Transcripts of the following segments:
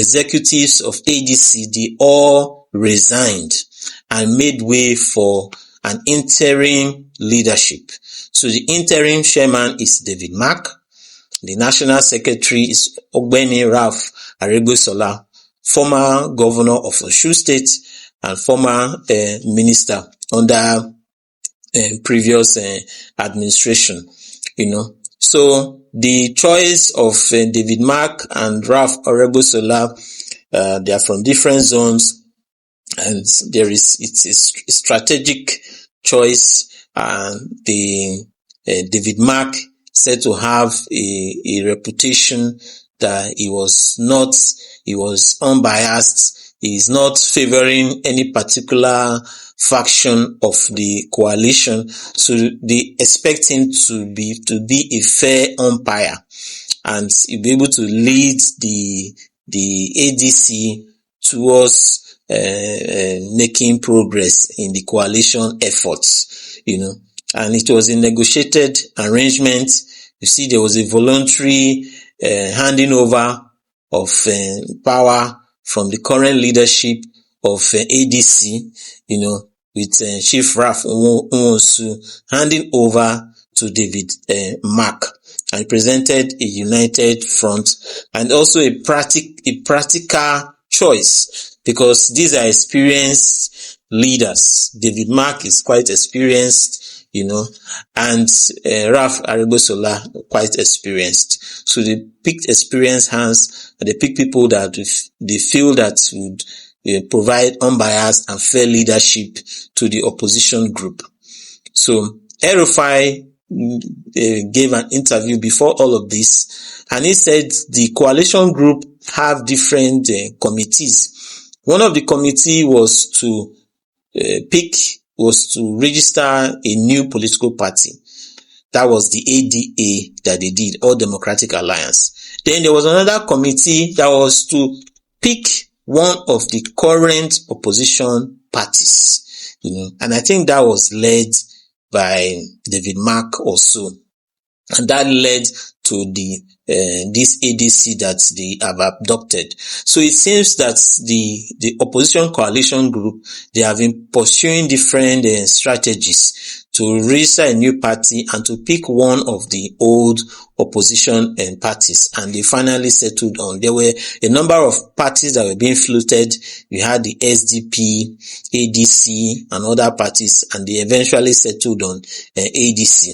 executives of ADC, they all resigned and made way for an interim leadership. So the interim chairman is David Mark. The national secretary is Ogbeni Ralph Aregbesola, former governor of Osun State and former minister under previous administration, So the choice of David Mark and Ralph Aregbesola, they are from different zones, and it's a strategic choice, and David Mark said to have a reputation that he was unbiased. He is not favoring any particular faction of the coalition, so they expect him to be a fair umpire, and he'll be able to lead the ADC towards making progress in the coalition efforts, And it was a negotiated arrangement. You see, there was a voluntary handing over of power from the current leadership of ADC, with Chief Ralph Nwosu handing over to David Mark, and presented a united front and also a practical choice, because these are experienced leaders. David Mark is quite experienced, and Ralph Aregbesola quite experienced. So they picked experienced hands, and they picked people that they feel that would provide unbiased and fair leadership to the opposition group. So El-Rufai gave an interview before all of this, and he said the coalition group have different committees. One of the committee was to register a new political party. That was the ADA that they did, All Democratic Alliance. Then there was another committee that was to pick one of the current opposition parties, and I think that was led by David Mark also, and that led to this ADC that they have adopted. So it seems that the opposition coalition group, they have been pursuing different strategies to register a new party and to pick one of the old opposition parties, and they finally settled on. There were a number of parties that were being floated. We had the SDP, ADC, and other parties, and they eventually settled on ADC.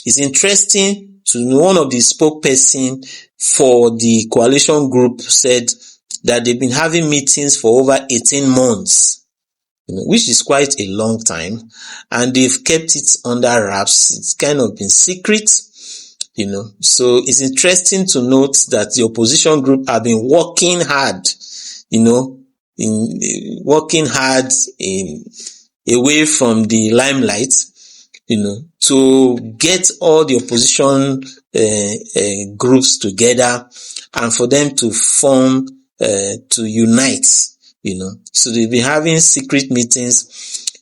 It's interesting to know one of the spokesperson for the coalition group said that they've been having meetings for over 18 months, which is quite a long time, and they've kept it under wraps. It's kind of been secret, So it's interesting to note that the opposition group have been working hard, away from the limelight, to get all the opposition groups together and for them to form, to unite, So they've been having secret meetings,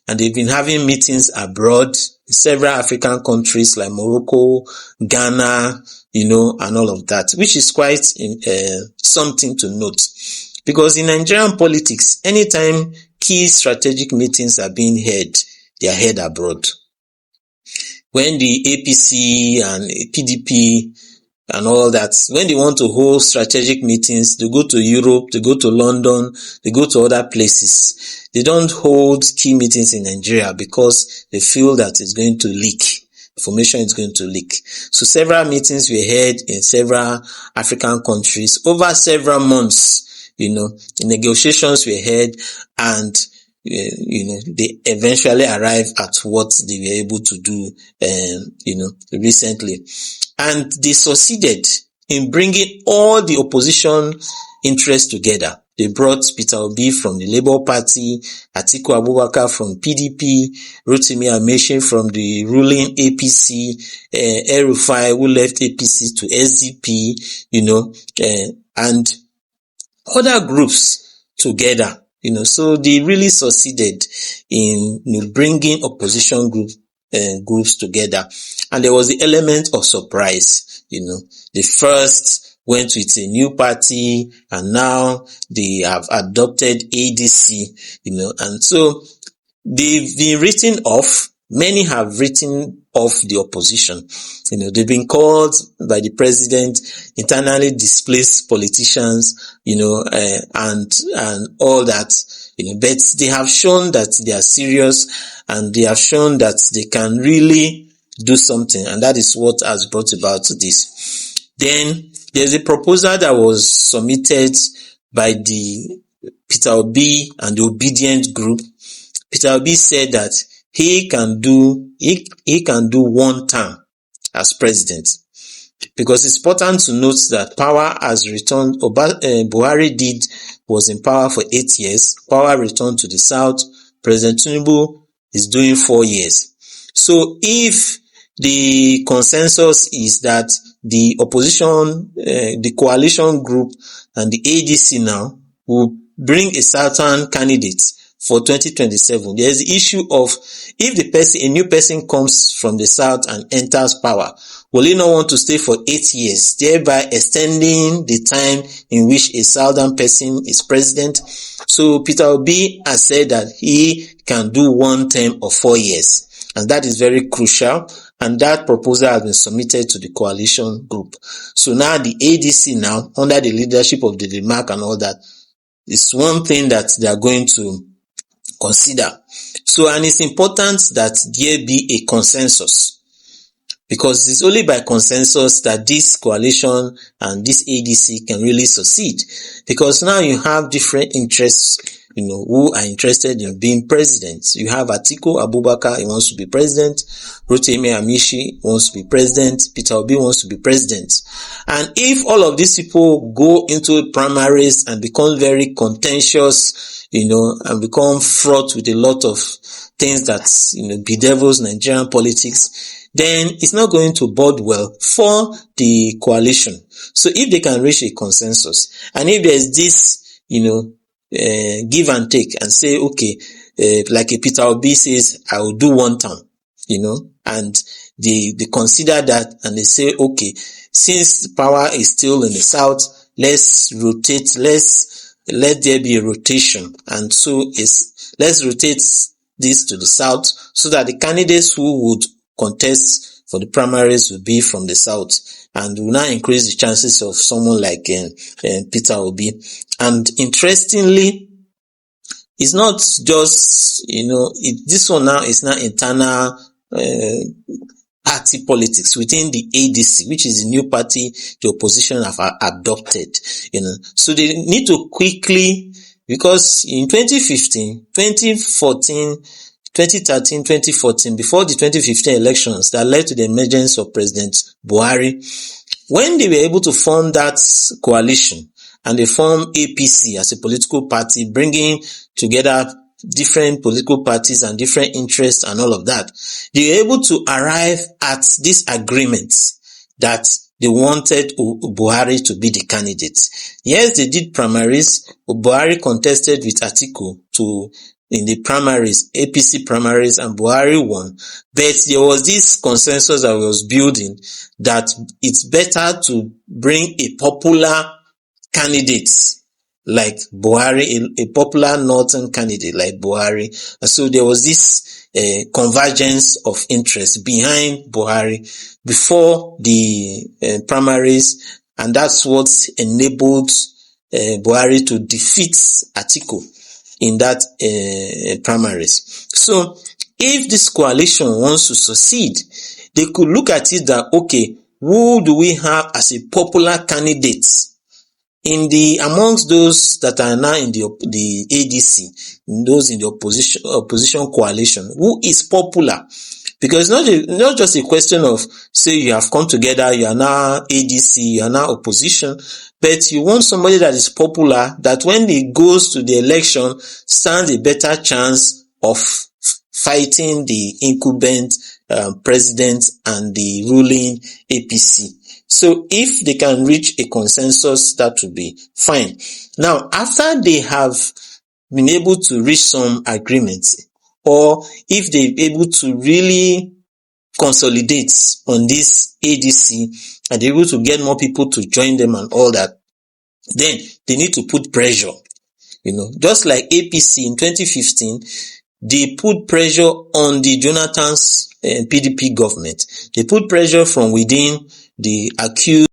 and they've been having meetings abroad in several African countries like Morocco, Ghana, and all of that, which is quite something to note. Because in Nigerian politics, anytime key strategic meetings are being held, they are held abroad. When the APC and PDP and all that, when they want to hold strategic meetings, they go to Europe, they go to London, they go to other places. They don't hold key meetings in Nigeria because they feel that it's going to leak. Information is going to leak. So several meetings were held in several African countries over several months, negotiations were held, and they eventually arrive at what they were able to do, recently. And they succeeded in bringing all the opposition interests together. They brought Peter Obi from the Labour Party, Atiku Abubakar from PDP, Rotimi Amaechi from the ruling APC, El-Rufai, who left APC to SDP, and other groups together. So they really succeeded in bringing opposition groups together. And there was the element of surprise. The first went with a new party, and now they have adopted ADC, and so they've been written off. Many have written off the opposition. They've been called by the president internally displaced politicians, and all that, but they have shown that they are serious, and they have shown that they can really do something, and that is what has brought about this. Then there's a proposal that was submitted by the Peter Obi and the Obedient group. Peter Obi said that he can do 1 term as president, because it's important to note that power has returned. Buhari was in power for 8 years. Power returned to the south. President Tinubu is doing 4 years. So if the consensus is that the opposition, the coalition group and the ADC now will bring a certain candidate for 2027, there is the issue of, if a new person comes from the south and enters power, will he not want to stay for 8 years, thereby extending the time in which a southern person is president? So Peter Obi has said that he can do 1 term of 4 years, and that is very crucial. And that proposal has been submitted to the coalition group. So now the ADC now, under the leadership of the Mark and all that, is one thing that they are going to consider. So, and it's important that there be a consensus, because it's only by consensus that this coalition and this ADC can really succeed. Because now you have different interests, who are interested in being president. You have Atiku Abubakar, he wants to be president. Rotimi Amishi wants to be president. Peter Obi wants to be president. And if all of these people go into primaries and become very contentious, and become fraught with a lot of things that, bedevils Nigerian politics, then it's not going to bode well for the coalition. So if they can reach a consensus, and if there's this, give and take, and say, okay, like a Peter Obi says, I will do 1 term, and they consider that, and they say, okay, since the power is still in the south, let's rotate, let there be a rotation, and so let's rotate this to the south, so that the candidates who would contest for the primaries will be from the south, and will now increase the chances of someone like Peter Obi. And interestingly, it's not just, this one now is now internal party politics within the ADC, which is the new party the opposition have adopted. So they need to quickly, because in 2015, 2014, 2013, 2014, before the 2015 elections that led to the emergence of President Buhari, when they were able to form that coalition, and they formed APC as a political party, bringing together different political parties and different interests and all of that, they were able to arrive at this agreement that they wanted Buhari to be the candidate. Yes, they did primaries. Buhari contested with Atiku in the primaries, APC primaries, and Buhari won. But there was this consensus that was building that it's better to bring a popular candidate like Buhari, a popular northern candidate like Buhari. And so there was this convergence of interest behind Buhari before the primaries, and that's what enabled Buhari to defeat Atiku in that primaries. So if this coalition wants to succeed, they could look at it that, okay, who do we have as a popular candidate amongst those that are now in the ADC, those in the opposition coalition, who is popular? Because it's not just a question of, say, you have come together, you are now ADC, you are now opposition, but you want somebody that is popular, that when he goes to the election, stands a better chance of fighting the incumbent president and the ruling APC. So if they can reach a consensus, that would be fine. Now, after they have been able to reach some agreements, or if they're able to really consolidates on this ADC and they're able to get more people to join them and all that, then they need to put pressure. Just like APC in 2015, they put pressure on the Jonathan's PDP government. They put pressure from within the accused